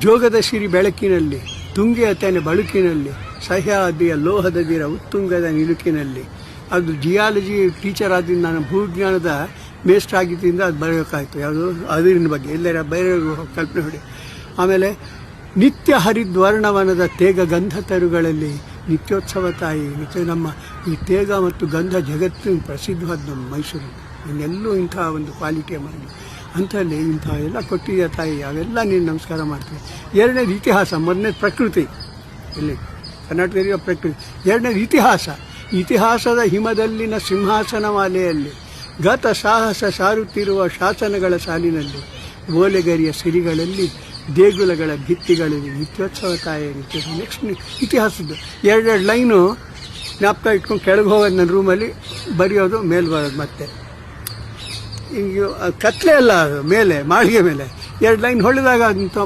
ಜೋಗದ ಸಿರಿ ಬೆಳಕಿನಲ್ಲಿ, ತುಂಗೆಯ ತೆನೆ ಬಳುಕಿನಲ್ಲಿ, ಸಹ್ಯಾದಿಯ ಲೋಹದ ದಿರ ಉತ್ತುಂಗದ ನಿಲುಕಿನಲ್ಲಿ. ಅದು ಜಿಯಾಲಜಿ ಟೀಚರ್ ಆದ್ದರಿಂದ ನಾನು ಭೂವಿಜ್ಞಾನದ ಮೇಸ್ಟ್ರ್ ಆಗಿದ್ದರಿಂದ ಅದು ಬರೆಯೋಕ್ಕಾಯಿತು. ಯಾವುದು ಅದಿರಿನ ಬಗ್ಗೆ ಎಲ್ಲರ ಬೇರೆ ಕಲ್ಪನೆ ಹೊಡಿ. ಆಮೇಲೆ ನಿತ್ಯ ಹರಿದ್ವರ್ಣವನದ ತೇಗ ಗಂಧ ತರುಗಳಲ್ಲಿ ನಿತ್ಯೋತ್ಸವ ತಾಯಿ. ನಮ್ಮ ಈ ತೇಗ ಮತ್ತು ಗಂಧ ಜಗತ್ತಿನ ಪ್ರಸಿದ್ಧವಾದ ನಮ್ಮ ಮೈಸೂರು. ಇನ್ನೆಲ್ಲೂ ಇಂಥ ಒಂದು ಕ್ವಾಲಿಟಿಯ ಮಾಡಿ ಅಂಥಲ್ಲಿ ಇಂಥ ಎಲ್ಲ ಕೊಟ್ಟಿದೆಯಾ ತಾಯಿ, ಅವೆಲ್ಲ ನೀನು ನಮಸ್ಕಾರ ಮಾಡ್ತೀವಿ. ಎರಡನೇದು ಇತಿಹಾಸ, ಮೊದಲನೇದು ಪ್ರಕೃತಿ. ಇಲ್ಲಿ ಕರ್ನಾಟಕದಲ್ಲಿರೋ ಪ್ರಕೃತಿ. ಎರಡನೇದು ಇತಿಹಾಸ. ಇತಿಹಾಸದ ಹಿಮದಲ್ಲಿನ ಸಿಂಹಾಸನ ಮಾಲೆಯಲ್ಲಿ ಗತ ಸಾಹಸ ಸಾರುತ್ತಿರುವ ಶಾಸನಗಳ ಸಾಲಿನಲ್ಲಿ, ಓಲೆಗರಿಯ ಸಿರಿಗಳಲ್ಲಿ, ದೇಗುಲಗಳ ಭಿತ್ತಿಗಳಲ್ಲಿ ನಿತ್ಯೋತ್ಸವ ತಾಯಿ. ನೆಕ್ಸ್ಟ್ ಇತಿಹಾಸದ್ದು ಎರಡೆರಡು ಲೈನು ಜ್ಞಾಪಕ ಇಟ್ಕೊಂಡು ಕೆಳಗೆ ಹೋಗೋದು ನನ್ನ ರೂಮಲ್ಲಿ ಬರೆಯೋದು, ಮೇಲೆ ಬರೋದು. ಮತ್ತೆ ಈಗ ಕತ್ಲೆ ಅಲ್ಲ, ಅದು ಮೇಲೆ ಮಾಳಿಗೆ ಮೇಲೆ ಎರಡು ಲೈನ್ ಹೊಳೆದಾಗ ಅದಂತ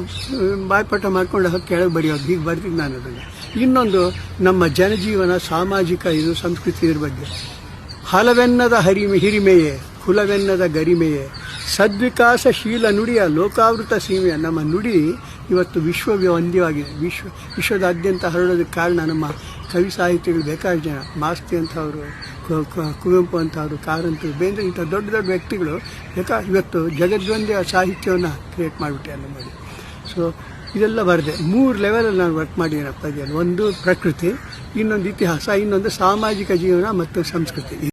ಬಾಯ್ಪಾಠ ಮಾಡ್ಕೊಂಡು ಹೋಗಿ ಕೆಳಗೆ ಬರೆಯೋದು. ಹೀಗೆ ಬರ್ತೀನಿ ನಾನು ಅದನ್ನು. ಇನ್ನೊಂದು ನಮ್ಮ ಜನಜೀವನ, ಸಾಮಾಜಿಕ ಇದು ಸಂಸ್ಕೃತಿ ಇದ್ರ ಬಗ್ಗೆ. ಹಲವೆನ್ನದ ಹಿರಿಮೆಯೇ, ಕುಲವೆನ್ನದ ಗರಿಮೆಯೇ, ಸದ್ವಿಕಾಸಶೀಲ ನುಡಿಯ ಲೋಕಾವೃತ ಸೀಮೆಯ. ನಮ್ಮ ನುಡಿ ಇವತ್ತು ವಿಶ್ವವಂದ್ಯವಾಗಿದೆ. ವಿಶ್ವದಾದ್ಯಂತ ಹರಡೋದಕ್ಕೆ ಕಾರಣ ನಮ್ಮ ಕವಿ ಸಾಹಿತಿಗಳು ಬೇಕಾದ ಜನ. ಮಾಸ್ತಿ ಅಂಥವರು, ಕುವೆಂಪು ಅಂಥವರು, ಕಾರಂತರು, ಬೇಂದ್ರೆ ಇಂಥ ದೊಡ್ಡ ದೊಡ್ಡ ವ್ಯಕ್ತಿಗಳು ಇವತ್ತು ಜಗದ್ವಂದ್ಯ ಸಾಹಿತ್ಯವನ್ನು ಕ್ರಿಯೇಟ್ ಮಾಡಿಬಿಟ್ಟೆ ಎಲ್ಲ ಮಾಡಿ. ಸೊ ಇದೆಲ್ಲ ಬರದೆ 3 ಲೆವೆಲಲ್ಲಿ ನಾನು ವರ್ಕ್ ಮಾಡಿದ್ದೀನಪ್ಪ. ಒಂದು ಪ್ರಕೃತಿ, ಇನ್ನೊಂದು ಇತಿಹಾಸ, ಇನ್ನೊಂದು ಸಾಮಾಜಿಕ ಜೀವನ ಮತ್ತು ಸಂಸ್ಕೃತಿ.